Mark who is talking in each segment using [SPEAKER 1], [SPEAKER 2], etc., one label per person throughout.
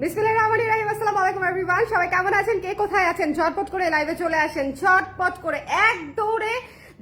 [SPEAKER 1] বিসমিল্লাহিররহমানিররহিম। আসসালামু আলাইকুম এভরিওয়ান, সবাই কেমন আছেন, কে কোথায় আছেন? ঝটপট করে লাইভে চলে আসেন, ঝটপট করে এক দৌড়ে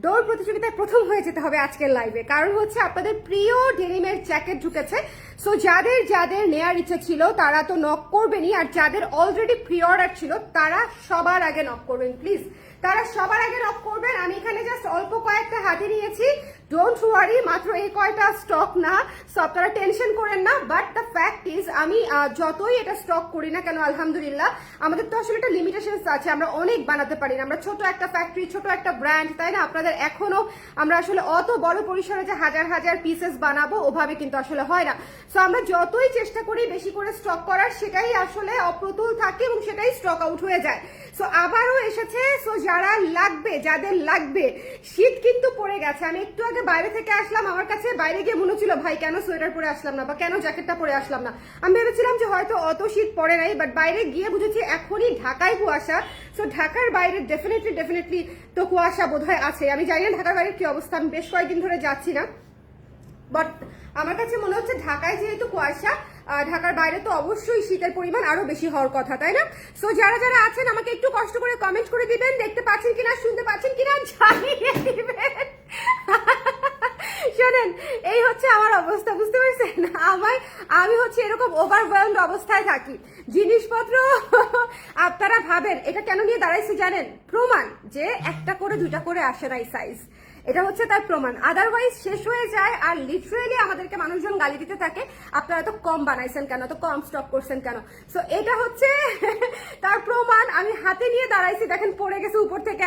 [SPEAKER 1] দৌড় প্রতিযোগিতায় প্রথম হয়ে যেতে হবে আজকের লাইভে। কারণ হচ্ছে আপনাদের প্রিয় ডেনিমের জ্যাকেট ঢুকেছে। সো যাদের যাদের নেয়ার ইচ্ছা ছিল তারা তো নক করবেনই, আর যাদের অলরেডি প্রি অর্ডার ছিল তারা সবার আগে নক করবেন প্লিজ, তারা সবার আগে নক করবেন। আমি এখানে জাস্ট অল্প কয়েকটা হাতে নিয়েছি, ডোন্ট ওয়ারি, মাত্র এই কয়টা স্টক না, সো আপনারা টেনশন করেন না। বাট দ্য ফ্যাক্ট ইজ আমি যতই এটা স্টক করি না কেন, আলহামদুলিল্লাহ আমাদের তো আসলে একটা লিমিটেশনস আছে, আমরা অনেক বানাতে পারি না, আমরা ছোট একটা ফ্যাক্টরি, ছোট একটা ব্র্যান্ড, তাই না? আপনাদের এখনো আমরা আসলে অত বড় পরিসরে যে হাজার হাজার পিসেস বানাবো ওভাবে কিন্তু আসলে হয় না। সো আমরা যতই চেষ্টা করি বেশি করে স্টক করার, সেটাই আসলে অপ্রতুল থাকে এবং সেটাই স্টক আউট হয়ে যায়। সো আবারও এসেছে। সো যারা লাগবে, যাদের লাগবে, শীত কিন্তু পড়ে গেছে। আমি একটু আগে বাইরে থেকে আসলাম, আমার কাছে বাইরে গিয়ে মনে হচ্ছিল ভাই কেন সোয়েটার পরে আসলাম না বা কেন জ্যাকেটটা পরে আসলাম না। আমি ভেবেছিলাম যে হয়তো অত শীত পড়ে নাই, বাট বাইরে গিয়ে বুঝেছি এখনই ঢাকায় কুয়াশা। সো ঢাকার বাইরে ডেফিনেটলি তো কুয়াশা বোধহয় আছে। আমি জানি না ঢাকার বাইরের কি অবস্থা, আমি বেশ কয়েকদিন ধরে যাচ্ছি না, বাট আমার কাছে মনে হচ্ছে ঢাকায় যেহেতু কুয়াশা, ঢাকার বাইরে তো অবশ্যই শীতের পরিমাণ আরো বেশি হওয়ার কথা, তাই না? সো যারা যারা আছেন আমাকে একটু কষ্ট করে কমেন্ট করে দিবেন, দেখতে পাচ্ছেন কিনা, শুনতে পাচ্ছেন কিনা জানিয়ে দিবেন। শোনেন, এই হচ্ছে আমার অবস্থা, বুঝতে পারছেন? আমি হচ্ছে এরকম ওভারওয়েলমড অবস্থায় থাকি। জিনিসপত্র আপনারা ভাবেন এটা কেন নিয়ে দাঁড়াইছি জানেন? প্রমাণ যে একটা করে দুটা করে আসে না এই সাইজ, এটা হচ্ছে তার প্রমাণ। আদারওয়াইজ শেষ হয়ে যায়, আর লিটারেলি আমাদেরকে মানুষজন গালি দিতে থাকে, আপনারা তো কম বানাইছেন কেন, তো কম স্টক করছেন কেন। সো এটা হচ্ছে তার প্রমাণ। আমি হাতে নিয়ে দাঁড়াইছি, দেখেন পড়ে গেছে উপর থেকে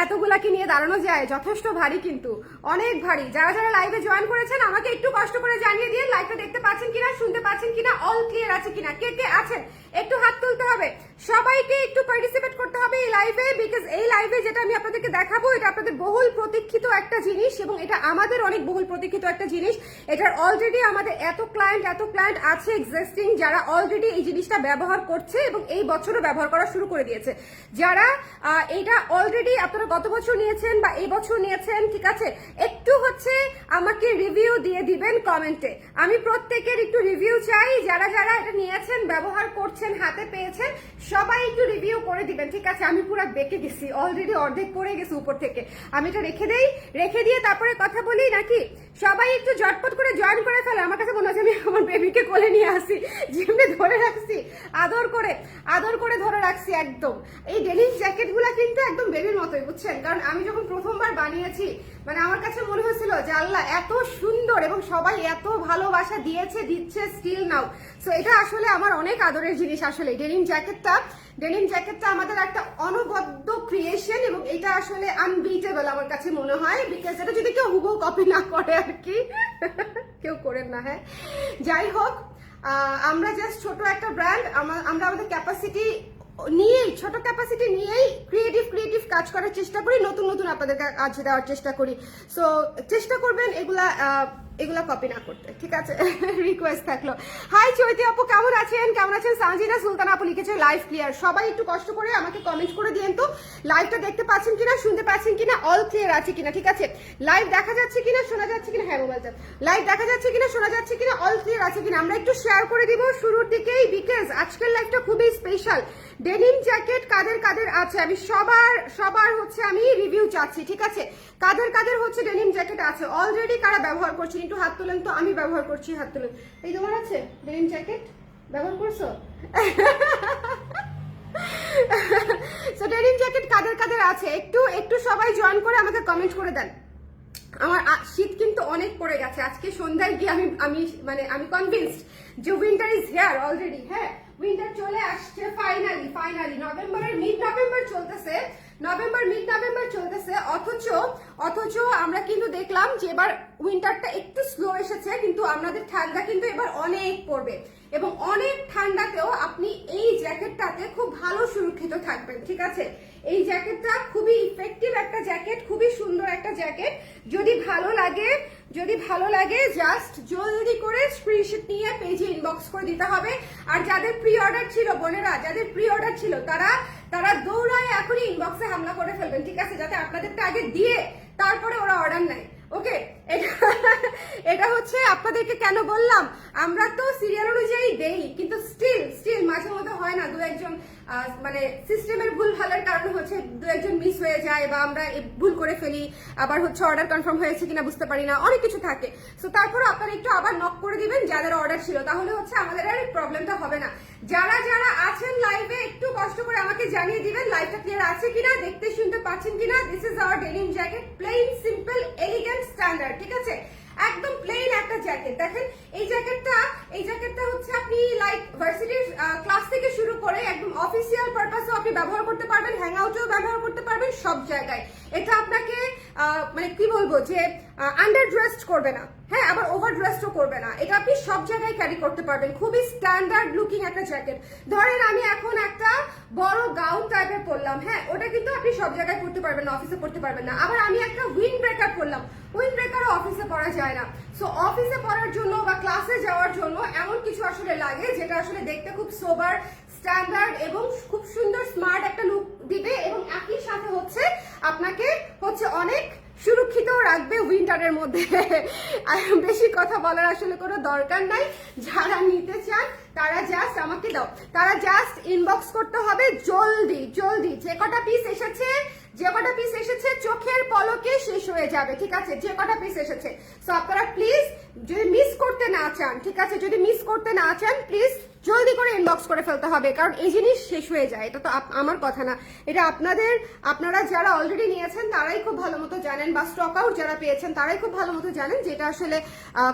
[SPEAKER 1] এতগুলা কি নিয়ে দাঁড়ানো যায়? যথেষ্ট ভারী, কিন্তু অনেক ভারী। যারা যারা লাইভে জয়েন করেছেন আমাকে একটু কষ্ট করে জানিয়ে দিয়ে লাইভটা দেখতে পাচ্ছেন কিনা, শুনতে পাচ্ছেন কিনা, অল ক্লিয়ার আছে কিনা, কে কে আছেন একটু হাত তুলতে হবে। সবাইকে একটু পার্টিসিপেট করতে হবে এই লাইভে, বিকজ এই লাইভে যেটা আমি আপনাদেরকে দেখাবো এটা আপনাদের বহুল প্রতীক্ষিত একটা জিনিস, এবং এটা আমাদের অনেক বহুল প্রতীক্ষিত একটা জিনিস। এটার অলরেডি আমাদের এত ক্লায়েন্ট আছে এক্সিস্টিং, যারা অলরেডি এই জিনিসটা ব্যবহার করছে এবং এই বছরও ব্যবহার করা শুরু করে দিয়েছে। যারা এটা অলরেডি আপনারা গত বছর নিয়েছেন বা এই বছর নিয়েছেন, ঠিক আছে, একটু হচ্ছে আমাকে রিভিউ দিয়ে দিবেন কমেন্টে। আমি প্রত্যেকের একটু রিভিউ চাই, যারা যারা এটা নিয়েছেন, ব্যবহার করছেন, হাতে পেয়েছেন, সবাই একটু রিভিউ করে দিবেন, ঠিক আছে? আমি পুরো বেঁকে গেছি, অলরেডি অর্ধেক পড়ে গেছে উপর থেকে। আমি এটা রেখে দিয়ে তারপরে কথা বলি নাকি? সবাই একটু ঝটপট করে জয়েন করে ফেলে। আমার কাছে মনে হচ্ছে আমি আমার বেবিকে কোলে নিয়ে আসি, যেমনি ধরে রাখছি, আদর করে ধরে রাখছি একদম। এই ডেনিম জ্যাকেটগুলো কিন্তু একদম বেবির মতোই, বুঝছেন? কারণ আমি যখন প্রথমবার বানিয়েছি, মানে আমার কাছে মনে হয়েছিল যে আল্লাহ এত সুন্দর এবং সবাই এত ভালোবাসা দিচ্ছে স্টিল নাও। সো এটা আসলে আমার অনেক আদরের জিনিস। আসলে ডেনিম জ্যাকেটটা আমাদের একটা অনবদ্য ক্রিয়েশন, এবং এটা আসলে আনবিটেবল আমার কাছে মনে হয়, বিকজ এটা যদি কেউ হুবহু কপি না করে আর কি, কেউ করেন না। হ্যাঁ, যাই হোক, আমরা জাস্ট ছোট একটা ব্র্যান্ড, আমরা আমাদের ক্যাপাসিটি নিয়েই, ছোট ক্যাপাসিটি নিয়েই ক্রিয়েটিভ কাজ করার চেষ্টা করি, নতুন আপনাদের কাজ দেওয়ার চেষ্টা করি। সো চেষ্টা করবেন এগুলা কপি না করতে, ঠিক আছে? রিকোয়েস্ট থাকলো। হাই চৈতি আপু, কেমন আছেন? সানজিনা সুলতান আপু লিখেছে লাইভ ক্লিয়ার। সবাই একটু কষ্ট করে আমাকে কমেন্ট করে দিয়েন তো লাইভটা দেখতে পাচ্ছেন কিনা, শুনতে পাচ্ছেন কিনা, অল ক্লিয়ার আছে কিনা, ঠিক আছে? লাইভ দেখা যাচ্ছে কিনা, শোনা যাচ্ছে কিনা, হ্যাঁ মোবাইলটা লাইভ দেখা যাচ্ছে কিনা, শোনা যাচ্ছে কিনা, অল ক্লিয়ার আছে কিনা। আমরা একটু শেয়ার করে দিব শুরুর দিকেই, বিকজ আজকের লাইভটা খুবই স্পেশাল। ডেনিম জ্যাকেট কাদের আছে, আমি সবার হচ্ছে আমি রিভিউ চাচ্ছি, ঠিক আছে? কাদের হচ্ছে ডেনিম জ্যাকেট আছে অলরেডি, কারা ব্যবহার করছেন একটু হাত তোলেন তো। আমি ব্যবহার করছি, হাত তোলেন। এই তোমার আছে ডেনিম জ্যাকেট, ব্যবহার করছো? সো ডেনিম জ্যাকেট কাদের আছে একটু সবাই জয়েন করে আমাকে কমেন্ট করে দেন। আমার শীত কিন্তু অনেক পড়ে গেছে। আজকে সন্ধ্যায় গিয়ে আমি কনভিন্সড যে উইন্টার ইজ হিয়ার অলরেডি। হ্যাঁ, উইন্টার চলে আসছে ফাইনালি। মিড নভেম্বর চলতেছে, অথচ আমরা কিন্তু দেখলাম যে এবার উইন্টারটা একটু স্লো এসেছে, কিন্তু আমাদের ঠান্ডা কিন্তু এবার অনেক পড়বে, এবং অনেক ঠান্ডাতেও আপনি এই জ্যাকেটটাতে খুব ভালো সুরক্ষিত থাকবেন, ঠিক আছে? এই জ্যাকেটটা খুবই ইফেক্টিভ একটা জ্যাকেট, খুবই সুন্দর একটা জ্যাকেট। যদি ভালো লাগে জাস্ট জলদি করে স্ক্রিনশট নিয়ে পেজে ইনবক্স করে দিতে হবে। আর যাদের প্রি অর্ডার ছিল, বোনেরা যাদের প্রি অর্ডার ছিল, তারা দৌড়ায় এখনই ইনবক্সে হামলা করে ফেলবেন, ঠিক আছে? যাতে আপনাদেরটা আগে দিয়ে তারপরে ওরা অর্ডার নেয়। ওকে, এটা হচ্ছে আপনাদেরকে কেন বললাম, আমরা তো সিরিয়াল অনুযায়ী দেই, কিন্তু স্টিল হয় না দু একজন মানে সিস্টেমের ভুল ভালের কারণে হচ্ছে দু একজন মিস হয়ে যায় বা আমরা ভুল করে ফেলি, আবার হচ্ছে অর্ডার কনফার্ম হয়েছে কিনা বুঝতে পারি না, অনেক কিছু থাকে। সো তারপরে আপনারা একটু আবার নক করে দিবেন যাদের অর্ডার ছিল, তাহলে হচ্ছে আমাদের আর প্রবলেমটা হবে না। যারা যারা আছেন লাইভে একটু কষ্ট করে আমাকে জানিয়ে দিবেন লাইভটা ক্লিয়ার আছে কিনা, দেখতে শুনতে পাচ্ছেন কিনা। This is our denim jacket, plain simple elegant standard, ঠিক আছে, একদম প্লেন একটা জ্যাকেট। দেখেন এই জ্যাকেটটা হচ্ছে আপনি লাইক ভার্সিটির ক্লাস থেকে শুরু করে একদম অফিসিয়াল পারপাসেও আপনি ব্যবহার করতে পারবেন, হ্যাং আউটেও ব্যবহার করতে পারবেন, সব জায়গায়। এটা আপনাকে মানে কি বলবো যে আন্ডার ড্রেসড করবে না, হ্যাঁ, আবার ওভার ড্রেসডও করবে না, এটা আপনি সব জায়গায় ক্যারি করতে পারবেন। খুবই স্ট্যান্ডার্ড লুকিং একটা জ্যাকেট। ধরেন আমি এখন একটা বড় গাউন টাইপের পরলাম, হ্যাঁ, ওটা কিন্তু আপনি সব জায়গায় পরতে পারবেন না, অফিসে পরতে পারবেন না। আবার আমি একটা উইন্ড ব্রেকার পরলাম, উইন্ড ব্রেকারও অফিসে পরা যায় না। সো অফিসে পরার জন্য বা ক্লাসে যাওয়ার জন্য এমন কিছু আসলে লাগে যেটা আসলে দেখতে খুব সোবার, স্ট্যান্ডার্ড এবং খুব সুন্দর স্মার্ট একটা লুক দিবে, এবং একই সাথে হচ্ছে আপনাকে হচ্ছে অনেক সুরক্ষিত রাখবে উইন্টারের মধ্যে। বেশি কথা বলার আসলে কোনো দরকার নাই। যারা নিতে চান তারা জাস্ট আমাকে দাও, তারা জাস্ট ইনবক্স করতে হবে জলদি জলদি। যে কটা পিস এসেছে চোখের পলকে শেষ হয়ে যাবে, ঠিক আছে, যে কটা পিস এসেছে। সো আপনারা প্লিজ যদি মিস করতে না চান, ঠিক আছে, যদি মিস করতে না চান প্লিজ জলদি করে ইনবক্স করে ফেলতে হবে, কারণ এই জিনিস শেষ হয়ে যায়। এটা তো আমার কথা না, এটা আপনারা যারা অলরেডি নিয়েছেন তারাই খুব ভালো মতো জানেন, বা স্টক আউট যারা পেয়েছেন তারাই খুব ভালো মতো জানেন যে এটা আসলে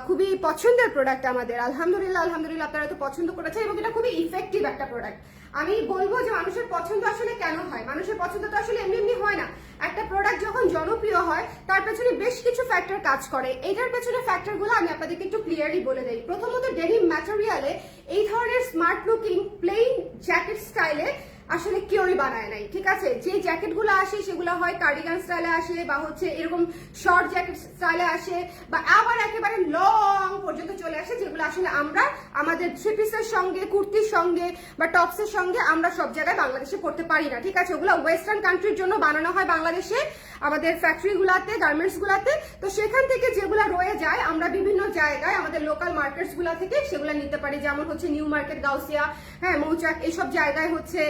[SPEAKER 1] খুবই পছন্দের প্রোডাক্ট আমাদের। আলহামদুলিল্লাহ আপনারা তো পছন্দ করেছেন, এবং এটা খুবই ইফেক্টিভ একটা প্রোডাক্ট। আমি বলবো যে মানুষের পছন্দ আসলে কেন হয়, মানুষের পছন্দ তো আসলে এমনি এমনি হয় না। একটা প্রোডাক্ট যখন জনপ্রিয় হয় তার পেছনে বেশ কিছু ফ্যাক্টর কাজ করে। এটার পেছনে ফ্যাক্টরগুলো আমি আপনাদেরকে একটু ক্লিয়ারলি বলে দেই। প্রথমত, ডেনিম ম্যাটেরিয়ালে এই ধরনের স্মার্ট লুকিং প্লেন জ্যাকেট স্টাইলে আসলে কেউই বানায় নাই, ঠিক আছে। যে জ্যাকেটগুলো আসে সেগুলো হয় কার্ডিগান স্টাইলে আসে, বা হচ্ছে এরকম শর্ট জ্যাকেট স্টাইলে আসে, বা আবার একেবারে লং পর্যন্ত চলে আসে, যেগুলো আসলে আমরা আমাদের থ্রি পিসের সঙ্গে, কুর্তির সঙ্গে বা টপসের সঙ্গে আমরা সব জায়গায় বাংলাদেশে পড়তে পারি না, ঠিক আছে। ওগুলো ওয়েস্টার্ন কান্ট্রির জন্য বানানো হয় বাংলাদেশে, আমাদের ফ্যাক্টরিগুলাতে, গার্মেন্টস গুলাতে। তো সেখান থেকে যেগুলো রয়ে যায় আমরা বিভিন্ন জায়গায় আমাদের লোকাল মার্কেটস গুলা থেকে সেগুলো নিতে পারি, যেমন হচ্ছে নিউ মার্কেট, গাউসিয়া, হ্যাঁ, মৌচাক, এইসব জায়গায় হচ্ছে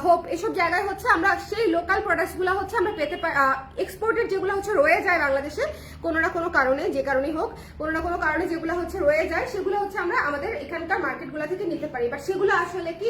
[SPEAKER 1] হোপ, এসব জায়গায় হচ্ছে আমরা সেই লোকাল প্রোডাক্টস গুলা হচ্ছে আমরা পেতে পারি। এক্সপোর্টেড যেগুলো হচ্ছে রয়ে যায় বাংলাদেশে কোনো না কোনো কারণে, যে কারণেই হোক, কোনো না কোনো কারণে যেগুলো হচ্ছে রয়ে যায় সেগুলো হচ্ছে আমরা আমাদের এখানকার মার্কেট গুলা থেকে নিতে পারি। বাট সেগুলো আসলে কি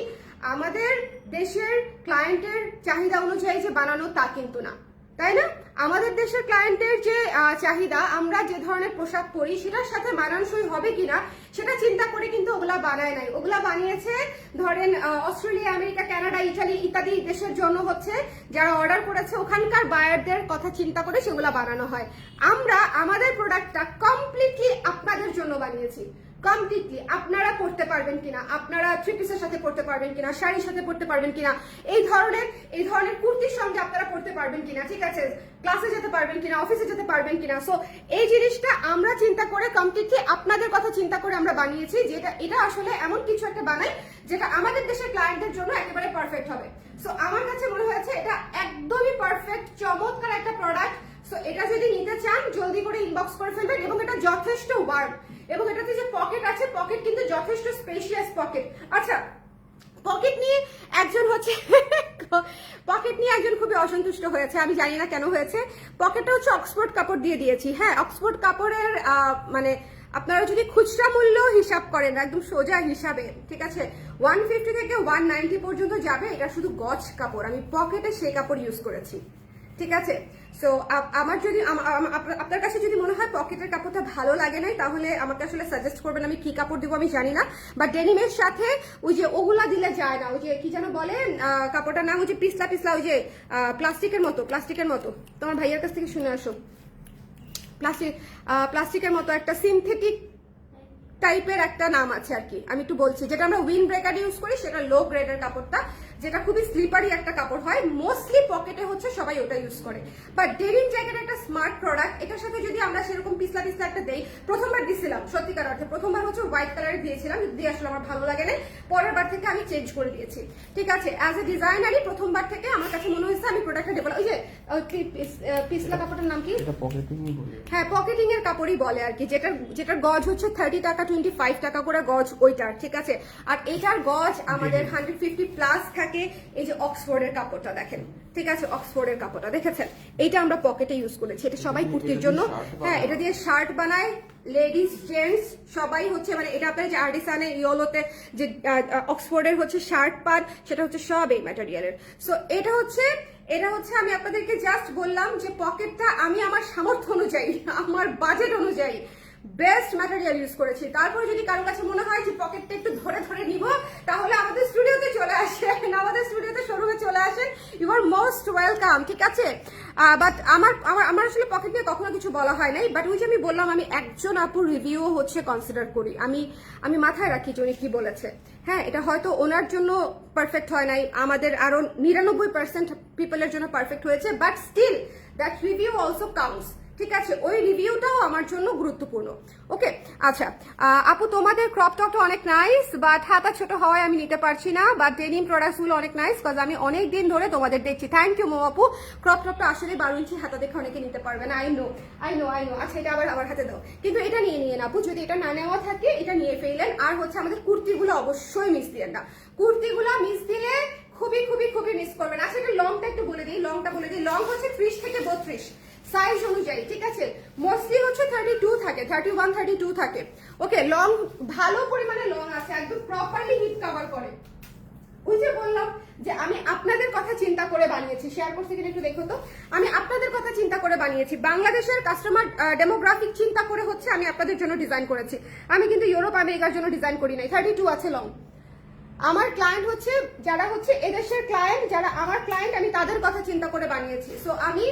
[SPEAKER 1] আমাদের দেশের ক্লায়েন্টের চাহিদা অনুযায়ী যে বানানো তা কিন্তু না, তাই না। আমাদের দেশের ক্লায়েন্টের যে চাহিদা, আমরা যে ধরনের পোশাক পরি সেটার সাথে মানানসই হবে কিনা সেটা চিন্তা করে কিন্তু ওগুলা বানায় নাই। ওগুলা বানিয়েছে ধরেন অস্ট্রেলিয়া, আমেরিকা, কানাডা, ইটালি ইত্যাদি দেশের জন্য হচ্ছে যারা অর্ডার করেছে ওখানকার বায়ারদের কথা চিন্তা করে সেগুলা বানানো হয়। আমরা আমাদের প্রোডাক্টটা কমপ্লিটলি আপনাদের জন্য বানিয়েছি, কমপ্লিটলি। আপনারা পড়তে পারবেন কিনা, আপনারা থ্রি পিসের সাথে পড়তে পারবেন কিনা, শাড়ির সাথে পড়তে পারবেন কিনা, এই ধরনের কুর্তির সঙ্গে আপনারা পড়তে পারবেন কিনা, ঠিক আছে, ক্লাসে যেতে পারবেন কিনা, অফিসে যেতে পারবেন কিনা। সো এই জিনিসটা আমরা চিন্তা করে কমপ্লিটলি আপনাদের কথা চিন্তা করে আমরা বানিয়েছি, যেটা এটা আসলে এমন কিছু একটা বানাই যেটা আমাদের দেশের ক্লায়েন্টের জন্য একেবারে পারফেক্ট হবে। সো আমার কাছে মনে হয়েছে এটা একদমই পারফেক্ট, চমৎকার একটা প্রোডাক্ট। সো এটা যদি নিতে চান জলদি করে ইনবক্স করে ফেলবেন, এবং এটা যথেষ্ট ওয়ার্ম, এবং এটাতে যে পকেট আছে, পকেট কিন্তু যথেষ্ট স্পেশিয়াস পকেট। আচ্ছা, পকেট নিয়ে একজন খুবই অসন্তুষ্ট হয়েছে, আমি জানি না কেন হয়েছে। পকেটটা হচ্ছে অক্সফোর্ড কাপড় দিয়ে দিয়েছি, হ্যাঁ, অক্সফোর্ড কাপড়ের মানে আপনারা যদি খুচরা মূল্য হিসাব করেন একদম সোজা হিসাবে, ঠিক আছে, 150 থেকে 190 পর্যন্ত যাবে। এটা শুধু গজ কাপড়, আমি পকেটে সেই কাপড় ইউজ করেছি, ঠিক আছে। সো আমার যদি আপনার কাছে যদি মনে হয় পকেটের কাপড়টা ভালো লাগে নাই, তাহলে আমাকে আসলে সাজেস্ট করবেন আমি কি কাপড় দিব আমি জানি না। বাট ডেনিমের সাথে ওই যে ওগুলা দিলে যায় না, ওই যে কি যেন বলে কাপড়টার নাম, ওই যে পিছলা পিছলা, ওই যে প্লাস্টিকের মতো। তোমার ভাইয়ের কাছ থেকে শুনে আসো। প্লাস্টিকের মতো একটা সিনথেটিক টাইপের একটা নাম আছে আর কি, আমি একটু বলছি। যেটা আমরা উইন্ড ব্রেকার ইউজ করি সেটা লো গ্রেডের কাপড়টা, যেটা খুবই স্লিপারি একটা কাপড় হয়, মোস্টলি পকেটে হচ্ছে সবাই ওটা ইউজ করে। বাট ডেনিম জ্যাকেট একটা স্মার্ট প্রোডাক্ট, এটার সাথে যদি আমরা সেরকম পিছলা একটা দেই, প্রথমবার দিছিলাম সত্যিকার অর্থে, প্রথমবার হচ্ছে হোয়াইট কালারের দিয়েছিলাম, দিয়ে আসলে আমার ভালো লাগে না, পরের বার প্রথমবার থেকে আমি চেঞ্জ করে দিয়েছি, ঠিক আছে। অ্যাজ এ ডিজাইনারই প্রথমবার থেকে আমার কাছে মনে হয়েছে আমি প্রোডাক্টটা ডেভেলপ, ওই যে পিছলা কাপড়টার নাম কি, হ্যাঁ পকেটিং এর কাপড়ই বলে আর কি, যেটার গজ হচ্ছে 30 টাকা 25 টাকা করে গজ ওইটার, ঠিক আছে। আর এটার গজ আমাদের 150 প্লাস থাকে। এই যে অক্সফোর্ডের কাপড়টা দেখেন, ঠিক আছে, অক্সফোর্ডের কাপড়টা দেখেছেন, এইটা আমরা পকেটে ইউজ করেছি, এটা সবাই কুর্তির জন্য, হ্যাঁ এটা দিয়ে শার্ট বানায়, লেডিস জেন্টস সবাই হচ্ছে, মানে এটা আপনার যে আর্টিসানে ইয়োলোতে যে অক্সফোর্ডের হচ্ছে শার্ট পান, সেটা হচ্ছে সব এই ম্যাটেরিয়ালের। সো এটা হচ্ছে আমি আপনাদেরকে জাস্ট বললাম যে পকেটটা আমি আমার সামর্থ্য অনুযায়ী, আমার বাজেট অনুযায়ী বেস্ট ম্যাটেরিয়াল ইউজ করেছি। তারপরে যদি কারো কাছে মনে হয় যে পকেটটা একটু ধরে ধরে নিব, তাহলে আমাদের স্টুডিওতে চলে আসেন, আমাদের স্টুডিওতে শোরুমে চলে আসেন, ইউ আর মোস্ট ওয়েলকাম, ঠিক আছে। বাট আমার আসলে পকেট নিয়ে কখনো কিছু বলা হয় নাই, বাট ওই যে আমি বললাম আমি একজন আপুর রিভিউ হচ্ছে কনসিডার করি, আমি মাথায় রাখি যে উনি কি বলেছে। হ্যাঁ এটা হয়তো ওনার জন্য পারফেক্ট হয় নাই, আমাদের আরো 99% পিপলের জন্য পারফেক্ট হয়েছে, but still that review also counts, ঠিক আছে, ওই রিভিউটাও আমার জন্য গুরুত্বপূর্ণ। ওকে আচ্ছা আপু তোমাদের ক্রপ টপটা অনেক নাইস, বাট হাতা ছোট হওয়ায় আমি নিতে পারছি না, বাট ডেনিম প্রোডাক্টস গুলো অনেক নাইস, কজ আমি অনেক দিন ধরে তোমাদের দেখছি। থ্যাংক ইউ মো আপু। ক্রপ টপটা আসলে 12 ইঞ্চি হাতা দেখে অনেকে নিতে পারবে না, আই নো। আচ্ছা এটা আবার আমার হাতে দাও, কিন্তু এটা নিয়ে আপু, যদি এটা না নেওয়া থাকে এটা নিয়ে ফেললেন। আর হচ্ছে আমাদের কুর্তিগুলো অবশ্যই মিস দিলেন না, কুর্তিগুলো মিস দিলে খুবই খুবই খুবই মিস করবেন। আচ্ছা এটা লংটা একটু বলে দিই, লং হচ্ছে 30 থেকে 32 সাইজ অনুযায়ী, ঠিক আছে। মোস্টলি হচ্ছে 32 থাকে, 31 32 থাকে। ওকে লং ভালো পরিমাণে লং আছে, একদম প্রপারলি হিপ কভার করে। ওই যে বললাম যে আমি আপনাদের কথা চিন্তা করে বানিয়েছি, শেয়ার করতে গেলে একটু দেখো তো, আমি আপনাদের কথা চিন্তা করে বানিয়েছি, বাংলাদেশের কাস্টমার ডেমোগ্রাফিক চিন্তা করে হচ্ছে আমি আপনাদের জন্য ডিজাইন করেছি। আমি কিন্তু ইউরোপ আমেরিকার জন্য ডিজাইন করি নাই। 32 আছে লং। আমার ক্লায়েন্ট হচ্ছে যারা হচ্ছে এদেশের ক্লায়েন্ট, যারা আমার ক্লায়েন্ট, আমি তাদের কথা চিন্তা করে বানিয়েছি। সো আমি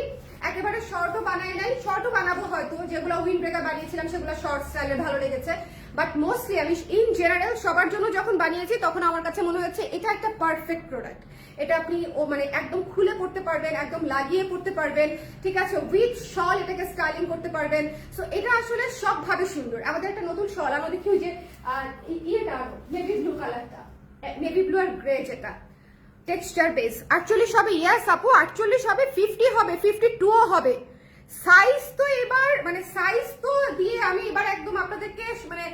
[SPEAKER 1] একেবারে শর্টও বানাই নাই, শর্টও বানাবো হয়তো, যেগুলো উইন্ড ব্রেকার বানিয়েছিলাম সেগুলো শর্ট স্টাইলে ভালো লেগেছে, বাট মোস্টলি আমি ইন জেনারেল সবার জন্য যখন বানিয়েছি তখন আমার কাছে মনে হচ্ছে এটা একটা পারফেক্ট প্রোডাক্ট। এটা আপনি মানে একদম খুলে পড়তে পারবেন, একদম লাগিয়ে পড়তে পারবেন, ঠিক আছে, উইথ শল এটাকে স্টাইলিং করতে পারবেন। সো এটা আসলে সবভাবে সুন্দর। আমাদের একটা নতুন শল, আমরা দেখি ওই যে ইয়েটা নেভি ব্লু কালারটা, নেভি ব্লু আর গ্রে, যেটা টেক্সচার বেস, 48 হবে। ইয়েস আপু 48 হবে, 50 হবে, 52ও হবে। সাইজ তো এবার মানে সাইজ তো দিয়ে আমি এবার একদম আপনাদেরকে মানে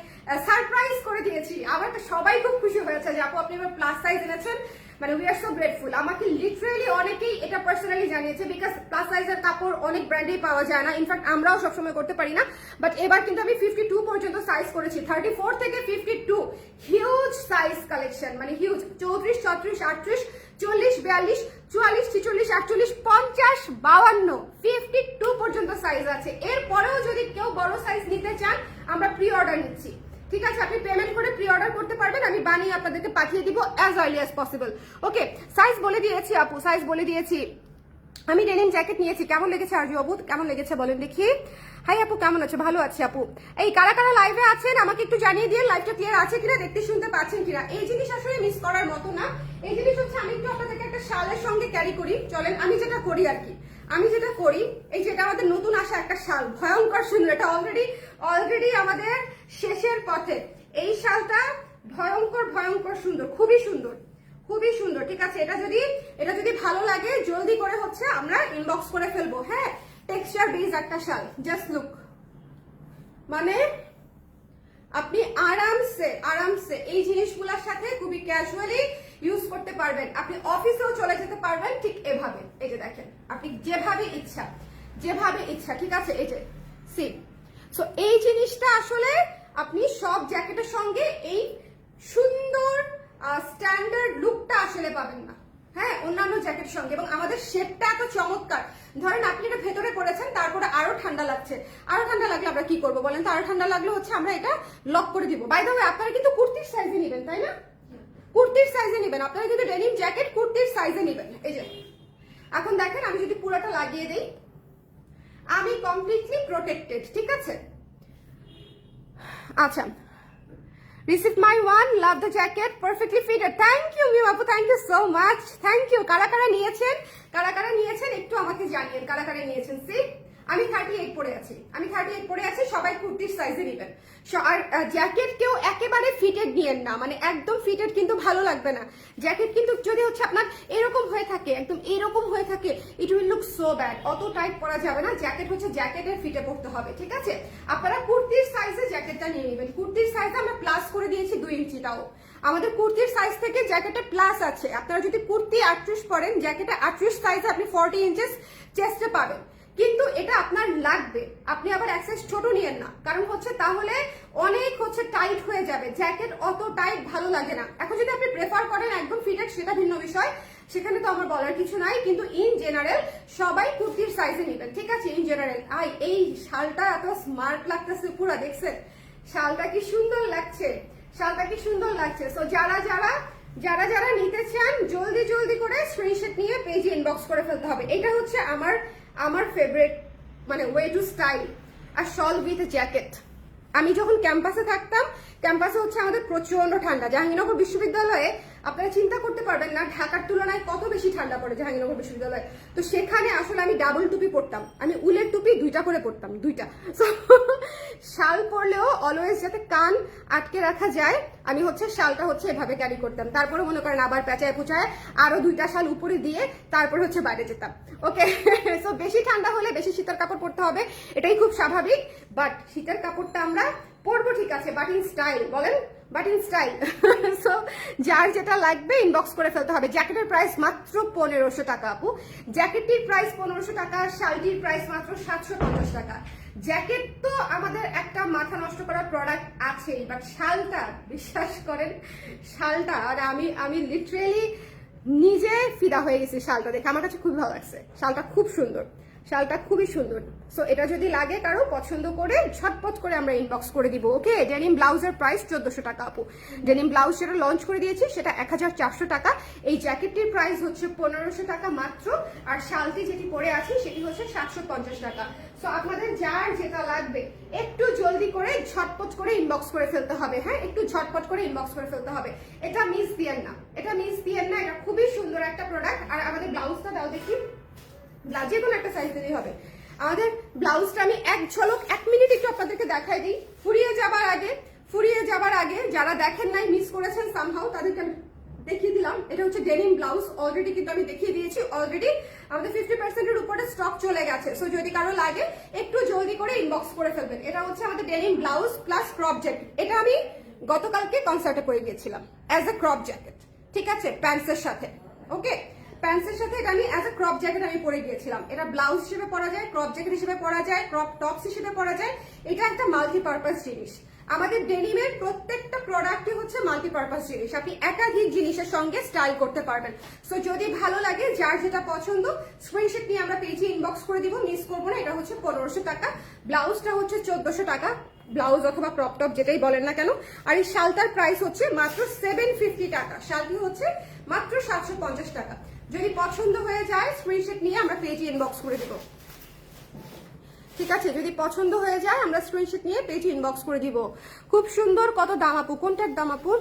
[SPEAKER 1] সারপ্রাইজ করে দিয়েছি। আবার তো সবাই খুব খুশি হয়েছে যে আপু আপনি এবার প্লাস সাইজ এনেছেন, মানে উই আর সো গ্রেটফুল। আমাকে লিটারেলি অনেকেই এটা পার্সোনালি জানিয়েছে, বিকজ প্লাস সাইজের কাপড় অনেক ব্র্যান্ডেই পাওয়া যায় না, ইনফ্যাক্ট আমরাও সবসময় করতে পারি না। বাট এবার কিন্তু আমি 52 পর্যন্ত সাইজ করেছি, 34 থেকে 52 হিউজ সাইজ কালেকশন, মানে হিউজ। 34 34 38 40 42 44 46 48 50 52 52 পর্যন্ত সাইজ আছে। এরপরেও যদি কেউ বড় সাইজ নিতে চান আমরা প্রি অর্ডার নিচ্ছি, ঠিক আছে, আপনি পেমেন্ট করে প্রি অর্ডার করতে পারবেন, আমি বানিয়ে আপনাদেরকে পাঠিয়ে দিব অ্যাজ আর্লি অ্যাজ পসিবল। ওকে সাইজ বলে দিয়েছি আপু, সাইজ বলে দিয়েছি। আমি ডেনিম জ্যাকেট নিয়েছি, কেমন লেগেছে আরজু আপু, কেমন লেগেছে বলেন দেখি। হাই আপু কেমন আছে, ভালো আছি আপু। এই কারা কারা লাইভে আছেন আমাকে একটু জানিয়ে দিয়ে লাইভটা ক্লিয়ার আছে কিনা, দেখতে শুনতে পাচ্ছেন কিনা। এই জিনিস আসলে মিস করার মতো না। এই জিনিস হচ্ছে আমি একটু আপনাদেরকে একটা শালের সঙ্গে ক্যারি করি, চলেন আমি যেটা করি আর কি। আমি যেটা করি, এই যেটা আমাদের নতুন আসা একটা শাল, ভয়ঙ্কর সুন্দর, এটা অলরেডি আমাদের শেষের পথে। এই শালটা ভয়ঙ্কর ভয়ঙ্কর সুন্দর, খুবই সুন্দর, খুবই সুন্দর, ঠিক আছে। এটা যদি ভালো লাগে জলদি করে হচ্ছে আমরা ইনবক্স করে ফেলবো। হ্যাঁ টেক্সচার বেস একটা শাল, জাস্ট লুক, মানে আপনি আরামসে এই জিনিসগুলোর সাথে খুবই ক্যাজুয়ালি ইউজ করতে পারবেন। আপনি অফিসেও চলে যেতে পারবেন ঠিক এভাবে, এই যে দেখেন, আপনি যেভাবে ইচ্ছা, ঠিক আছে, এই যে সি। সো এই জিনিসটা আসলে আপনি সব জ্যাকেটের সঙ্গে এই সুন্দর স্ট্যান্ডার্ড লুকটা আসলে পাবেন না, হ্যাঁ, অন্যান্য জ্যাকেটের সঙ্গে। এবং আমাদের শেপটা এত চমৎকার, ধরেন আপনি এটা ভেতরে পরেছেন, তারপরে আরো ঠান্ডা লাগছে, আরো ঠান্ডা লাগলে আমরা কি করবো বলেন তো? আরো ঠান্ডা লাগলে হচ্ছে আমরা এটা লক করে দিব। বাই দ্য ওয়ে আপনারা কিন্তু কুর্তির সাইজে নেবেন, তাই না? কুর্তির সাইজে নেবেন আপনারা, কিন্তু ডেনিম জ্যাকেট কুর্তির সাইজে নেবেন। এই যে এখন দেখেন আমি যদি পুরোটা লাগিয়ে দিই, আমি কমপ্লিটলি প্রোটেক্টেড, ঠিক আছে। আচ্ছা, receive my one, love the jacket, perfectly fitted. Thank you Miu Apu, thank you so much, thank you. কারা কারা নিয়েছেন একটু আমাকে জানিয়েন, কারা কারা নিয়েছেন। সি আমি 38 পরে আছি, আমি 38 পরে আছি, সবাই কুর্তির সাইজে নেবেন। আর জ্যাকেট কেউ একেবারে ফিটেড নিয়েন না, মানে একদম ফিটেড কিন্তু ভালো লাগবে না। জ্যাকেট কিন্তু যদি হচ্ছে আপনার এরকম হয়ে থাকে, একদম এরকম হয়ে থাকে, it will look so bad. অত টাইট পরা যাবে না, জ্যাকেট হচ্ছে জ্যাকেটের ফিটে পড়তে হবে, ঠিক আছে? আপনারা কুর্তির সাইজে জ্যাকেটটা নিয়ে নেবেন। কুর্তির সাইজে আমরা প্লাস করে দিয়েছি 2 ইঞ্চিটাও। আমাদের কুর্তির সাইজ থেকে জ্যাকেটে প্লাস আছে। আপনারা যদি কুর্তি 38 পরেন, জ্যাকেটে 38 সাইজে আপনি 40 ইঞ্চেস চেস্টে পাবেন, কিন্তু এটা আপনার লাগবে। আপনি আবার এক সাইজ ছোট নিয়েন না, কারণ হচ্ছে তাহলে অনেক হচ্ছে টাইট হয়ে যাবে, জ্যাকেট অত টাইট ভালো লাগে না। এখন যদি আপনি প্রেফার করেন একদম ফিটেড, সেটা ভিন্ন বিষয়, সেখানে তো আমার বলার কিছু নাই, কিন্তু ইন জেনারেল সবাই কুর্তির সাইজে নেবেন, ঠিক আছে? In general. এই শালটা এত স্মার্ট লাগতেছে পুরো, দেখছেন শালটা কি সুন্দর লাগছে, শালটা কি সুন্দর লাগছে। সো যারা যারা নিতে চান জলদি জলদি করে স্ক্রিনশট নিয়ে পেজে ইনবক্স করে ফেলতে হবে। এটা হচ্ছে আমার ফেভারিট মানে ওয়ে টু স্টাইল। আর শল উইথ জ্যাকেট। আমি যখন ক্যাম্পাসে থাকতাম, ক্যাম্পাসে হচ্ছে আমাদের প্রচন্ড ঠান্ডা। জাহাঙ্গীরনগর বিশ্ববিদ্যালয়ে আপনারা চিন্তা করতে পারবেন না ঢাকার তুলনায় কত বেশি ঠান্ডা পড়ে জাহাঙ্গীরনগর বিশ্ববিদ্যালয়ে। তো সেখানে আসলে আমি ডাবল টুপি পরতাম, আমি উলের টুপি 2টা করে পরতাম, 2টা। শাল পরলেও অলওয়েজ যাতে কান আটকে রাখা যায়, আমি হচ্ছে শালটা হচ্ছে এভাবে ক্যারি করতাম। তারপরে মনে করেন আবার পেঁচায় পুচায় আরো 2টা শাল উপরে দিয়ে তারপরে হচ্ছে বাইরে যেতাম, ওকে? সো বেশি ঠান্ডা হলে বেশি শীতের কাপড় পরতে হবে, এটাই খুব স্বাভাবিক। বাট শীতের কাপড়টা আমরা পরবো, ঠিক আছে, বাট ইন স্টাইল, বলেন, বাট ইন স্টাইল। সো যার যেটা লাগবে ইনবক্স করে ফেলতে হবে। জ্যাকেটের প্রাইস মাত্র 1500 টাকা আপু, জ্যাকেটটির প্রাইস 1500 টাকা, শালটির প্রাইস মাত্র 750 টাকা। জ্যাকেট তো আমাদের একটা মাথা নষ্ট করার প্রোডাক্ট আছেই, বাট শালটা বিশ্বাস করেন, শালটা আর আমি লিটারেলি নিজে ফিদা হয়ে গেছি শালটা দেখে। আমার কাছে খুবই ভালো লাগছে, শালটা খুব সুন্দর, শালটা খুবই সুন্দর। সো এটা যদি লাগে কারো পছন্দ করে ঝটপট করে আমরা ইনবক্স করে দিব, ওকে? ডেনিম ব্লাউজের প্রাইস 1400 টাকা আপু। ডেনিম ব্লাউজ যেটা লঞ্চ করে দিয়েছি সেটা 1400 টাকা। এই জ্যাকেটটির প্রাইস হচ্ছে 1500 টাকা মাত্র, আর শালটি যেটি পরে আছি সেটি হচ্ছে 750 টাকা। সো আপনাদের যার যেটা লাগবে একটু জলদি করে ঝটপট করে ইনবক্স করে ফেলতে হবে, হ্যাঁ, একটু ঝটপট করে ইনবক্স করে ফেলতে হবে। এটা মিস দিয়েন না, এটা মিস দিয়েন না, এটা খুবই সুন্দর একটা প্রোডাক্ট। আর আমাদের ব্লাউজটা দাও দেখি, যে কোনো একটা সাইজ দিলেই হবে। আমাদের ব্লাউজটা আমি এক ঝলক 1 মিনিট একটু আপনাদেরকে দেখাই দিই, ফুরিয়ে যাবার আগে যারা দেখেন নাই, মিস করেছেন সামহাউ, তাদেরকে আমি দেখিয়ে দিলাম। এটা হচ্ছে ডেনিম ব্লাউজ, অলরেডি কিন্তু আমি দেখিয়ে দিয়েছি। অলরেডি আমাদের 50%-এর উপরে স্টক চলে গেছে। সো যদি কারো লাগে একটু জলদি করে ইনবক্স করে ফেলবেন। এটা হচ্ছে আমাদের denim blouse plus crop jacket. এটা আমি গতকালকে কনসার্টে পরে গিয়েছিলাম অ্যাজ এ ক্রপ জ্যাকেট, ঠিক আছে, প্যান্টসের সাথে, ওকে? প্যান্টসের সাথে এটা আমি অ্যাজ এ ক্রপ জ্যাকেট আমি পরে গিয়েছিলাম। এটা ব্লাউজ হিসেবে পরা যায়, ক্রপ জ্যাকেট হিসেবে পরা যায়, ক্রপ টপস হিসেবে পরা যায়। এটা একটা মাল্টিপারপাস জিনিস। আমাদের ডেনিমের প্রত্যেকটা প্রোডাক্টই হচ্ছে মাল্টিপারপাস জিনিস, আপনি একাধিক জিনিসের সঙ্গে স্টাইল করতে পারবেন। সো যদি ভালো লাগে, যার যেটা পছন্দ, স্ক্রিনশট নিয়ে আমরা পেজে ইনবক্স করে দিব, মিস করবো না। এটা হচ্ছে 1500 টাকা, ব্লাউজটা হচ্ছে 1400 টাকা, ব্লাউজ অথবা ক্রপ টপ যেটাই বলেন না কেন। আর এই শালটার প্রাইস হচ্ছে মাত্র 750 টাকা, শালটি হচ্ছে মাত্র 750 টাকা। যদি পছন্দ হয়ে যায় স্ক্রিনশট নিয়ে আমরা পেজে ইনবক্স করে দিব, ঠিক আছে? যদি পছন্দ হয়ে যায় আমরা স্ক্রিনশট নিয়ে পেজে ইনবক্স করে দিব। খুব সুন্দর। কত দাম আপু? কোনটার দাম আপু?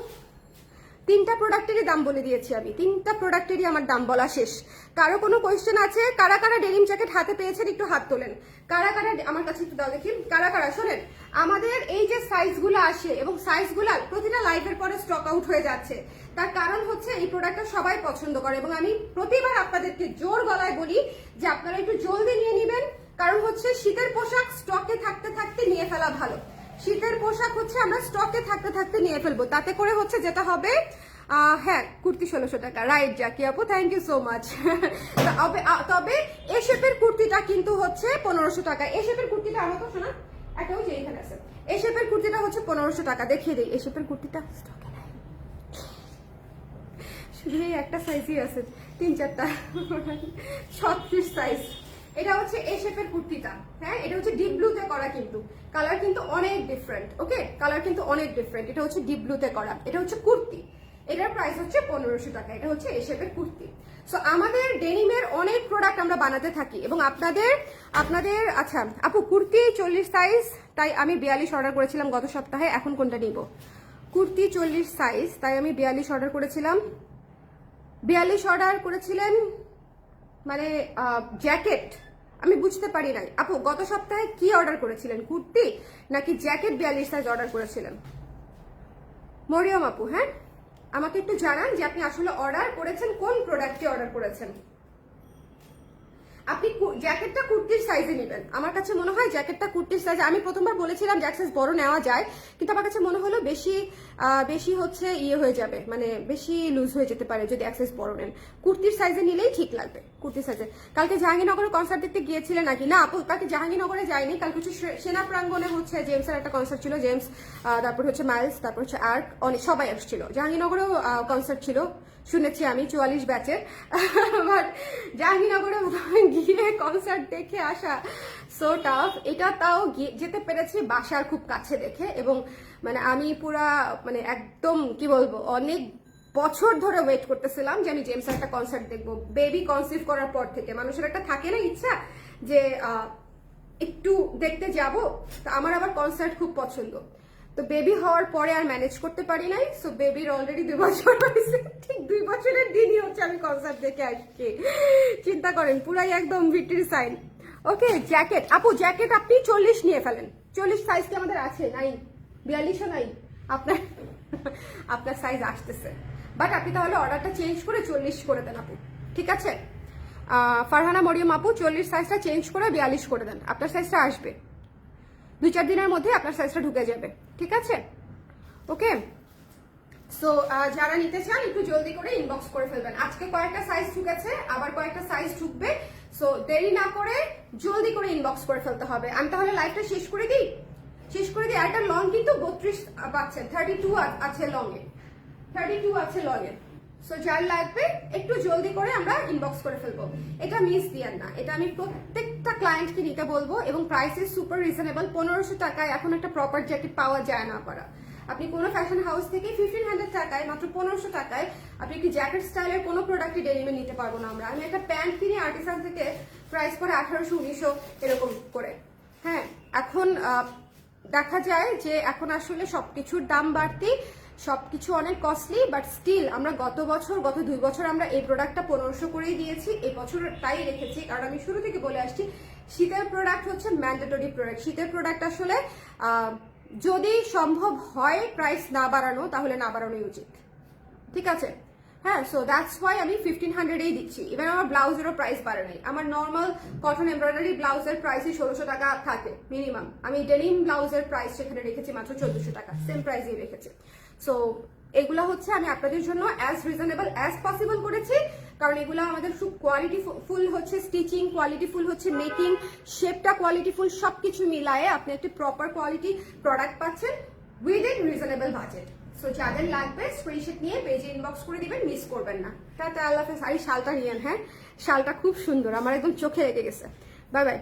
[SPEAKER 1] 3টা প্রোডাক্টেরই দাম বলে দিয়েছি আমি, 3টা প্রোডাক্টেরই আমার দাম বলা শেষ। কারো কোনো কোয়েশ্চেন আছে? কারা কারা ডেনিম জ্যাকেট হাতে পেয়েছেন একটু হাত তোলেন। কারা কারা আমার কাছে একটু দাও দেখি, কারা কারা। শোনেন, আমাদের এই যে সাইজগুলো আসে এবং সাইজগুলো প্রতিটা লাইভের পরে স্টক আউট হয়ে যাচ্ছে, তার কারণ হচ্ছে এই প্রোডাক্টটা সবাই পছন্দ করে এবং আমি প্রতিবার আপনাদেরকে জোর গলায় বলি যে আপনারা একটু জলদি নিয়ে নেবেন, কারণ হচ্ছে শীতের পোশাক স্টকে থাকতে থাকতে নিয়ে ফেলা ভালো। শীতের পোশাক হচ্ছে আমরা স্টকে থাকতে থাকতে নিয়ে ফেলবো, তাতে করে হচ্ছে যেটা হবে, হ্যাঁ, কুর্তি 1600 টাকা, রাইট জাকি আপু, থ্যাংক ইউ সো মাচ। তবে এ শেপের কুর্তিটা কিন্তু হচ্ছে 1500 টাকা। এ শেপের কুর্তিটা আমার তো শোনা একটা হচ্ছে এইখানে আছে, এ শেপের কুর্তিটা হচ্ছে 1500 টাকা। দেখিয়ে দিই, এ শেপের কুর্তিটা স্টকে নাই, শুধু এই একটা সাইজই আছে, 3-4টা 36 সাইজ। এটা হচ্ছে এ শেপের কুর্তিটা, হ্যাঁ, এটা হচ্ছে ডিপ ব্লুতে করা, কিন্তু কালার কিন্তু অনেক ডিফারেন্ট, ওকে? কালার কিন্তু অনেক ডিফারেন্ট। এটা হচ্ছে ডিপ ব্লুতে করা, এটা হচ্ছে কুর্তি, এটার প্রাইস হচ্ছে 1500 টাকা। এটা হচ্ছে এ শেপের কুর্তি। সো আমাদের ডেনিমের অনেক প্রোডাক্ট আমরা বানাতে থাকি এবং আপনাদের আচ্ছা আপু, কুর্তি 40 সাইজ, তাই আমি 42 অর্ডার করেছিলাম গত সপ্তাহে, এখন কোনটা নিব? কুর্তি 40 সাইজ, তাই আমি 42 অর্ডার করেছিলাম। 42 অর্ডার করেছিলেন মানে জ্যাকেট, আমি বুঝতে পারি নাই। আপু গত সপ্তাহে কি অর্ডার করেছিলেন, কুর্তি নাকি জ্যাকেট 42 সাইজ অর্ডার করেছিলেন? মরিয়ম আপু, হ্যাঁ আমাকে একটু জানান যে আপনি আসলে অর্ডার করেছেন, কোন প্রোডাক্টটি অর্ডার করেছেন। আপনি জ্যাকেটটা কুর্তির সাইজে নেবেন। আমার কাছে মনে হয় জ্যাকেটটা কুর্তির সাইজে, আমি প্রথমবার বলেছিলাম যে সাইজ বড় নেওয়া যায়, কিন্তু আমার কাছে মনে হলো বেশি হচ্ছে ইয়ে হয়ে যাবে, মানে বেশি লুজ হয়ে যেতে পারে যদি সাইজ বড় নেন। কুর্তির সাইজে নিলেই ঠিক লাগবে, কুর্তির সাইজে। কালকে জাহাঙ্গীরনগরে কনসার্ট দেখতে গিয়েছিলেন নাকি? না আপু, কালকে জাহাঙ্গীরনগরে যাইনি, কালকে হচ্ছে সেনা প্রাঙ্গণে হচ্ছে জেমসের একটা কনসার্ট ছিল, জেমস, তারপর হচ্ছে মাইলস, তারপর হচ্ছে আর্ক, অনেক সবাই আসছিল। জাহাঙ্গীরনগরেও কনসার্ট ছিল শুনেছি আমি, 44 ব্যাচের। বাট জাহাঙ্গীরনগরে গিয়ে কনসার্ট দেখে আসা সো টাফ। এটা তাও যেতে পেরেছি বাসার খুব কাছে দেখে, এবং মানে আমি পুরা মানে একদম কি বলবো, অনেক বছর ধরে ওয়েট করতেছিলাম যে আমি জেমসের একটা কনসার্ট দেখবো। বেবি কনসিভ করার পর থেকে মানুষের একটা থাকে না ইচ্ছা যে একটু দেখতে যাব। তো আমার আবার কনসার্ট খুব পছন্দ। তো বেবি হওয়ার পরে আর ম্যানেজ করতে পারি নাই। সো বেবির অলরেডি 2 বছর হয়েছে, ঠিক 2 বছরের দিনই হচ্ছে আমি কনসার্ট দেখে আসছি। চিন্তা করেন, পুরাই একদম ভিটির সাইন। ওকে, জ্যাকেট আপু, জ্যাকেট আপনি 40 নিয়ে ফেলেন। 40 সাইজ কি আমাদের আছে? নাই, 42ও নাই। আপনার সাইজ আসতেছে, বাট আপনি তাহলে অর্ডারটা চেঞ্জ করে 40 করে দেন আপু, ঠিক আছে? ফারহানা মরিয়ম আপু, 40 সাইজটা চেঞ্জ করে 42 করে দেন, আপনার সাইজটা আসবে। 2-4 দিনের মধ্যে আপনার সাইজটা ঢুকে যাবে, ঠিক আছে? ওকে, সো যারা নিতে চান একটু জলদি করে ইনবক্স করে ফেলবেন। আজকে কয়েকটা সাইজ ঢুকেছে, আবার কয়েকটা সাইজ ঢুকবে। সো দেরি না করে জলদি করে ইনবক্স করে ফেলতে হবে। আমি তাহলে লাইভটা শেষ করে দিই। আর একটা লং কিন্তু 32 পাচ্ছেন, 32 আছে লং এ, 32 আছে লং এ। সো যার লাগবে একটু জলদি করে আমরা ইনবক্স করে ফেলবো। এটা মিস দিয়েন না, এটা আমি প্রত্যেকটা ক্লায়েন্টকে নিতে বলবো, এবং প্রাইস ইজ সুপার রিজনেবল। 1500 টাকায় এখন একটা প্রপার জ্যাকেট পাওয়া যায় না পারা। আপনি কোনো ফ্যাশন হাউস থেকে 1500 টাকায়, মাত্র 1500 টাকায় আপনি একটি জ্যাকেট স্টাইলের কোনো প্রোডাক্টই ডেলিভারি নিতে পারবো না আমরা। আমি একটা প্যান্ট কিনি আর্টিসান থেকে, প্রাইস করে 1800-1900 এরকম করে। হ্যাঁ, এখন দেখা যায় যে এখন আসলে সবকিছুর দাম বাড়তি, সবকিছু অনেক কস্টলি, বাট স্টিল আমরা গত 2 বছর আমরা এই প্রোডাক্টটা 1500 করেই দিয়েছি। এই বছর তাই রেখেছি, কারণ আমি শুরু থেকে বলে আসছি শীতের প্রোডাক্ট হচ্ছে ম্যান্ডেটরি প্রোডাক্ট। শীতের প্রোডাক্ট আসলে যদি সম্ভব হয় প্রাইস না বাড়ানো, তাহলে না বাড়ানোই উচিত, ঠিক আছে? হ্যাঁ, সো দ্যাটস ওয়াই আমি 1500-এই দিচ্ছি। এবার আমার ব্লাউজেরও প্রাইস বাড়ে নাই। আমার নর্মাল কটন এমব্রয়ডারি ব্লাউজের প্রাইসই 1600 টাকা থাকে মিনিমাম। আমি ডেনিম ব্লাউজের প্রাইস সেখানে রেখেছি মাত্র 1400 টাকা, সেম প্রাইসই রেখেছি। সো এগুলো হচ্ছে আমি আপনাদের জন্য অ্যাজ রিজনেবল অ্যাজ পসিবল করেছি, কারণ এগুলো আমাদের খুব কোয়ালিটি ফুল হচ্ছে, স্টিচিং কোয়ালিটি ফুল হচ্ছে, মেকিং শেপটা কোয়ালিটি ফুল, সবকিছু মিলায়ে আপনি একটি প্রপার কোয়ালিটি প্রোডাক্ট পাচ্ছেন উইদিন রিজনেবল বাজেট। সো যাদের লাগবে স্ক্রিনশট নিয়ে পেজে ইনবক্স করে দিবেন, মিস করবেন না। টাটা, আল্লাহ হাফেজ। আর এই শালটা নিয়েন, হ্যাঁ শালটা খুব সুন্দর, আমার একদম চোখে লেগে গেছে। Bye bye.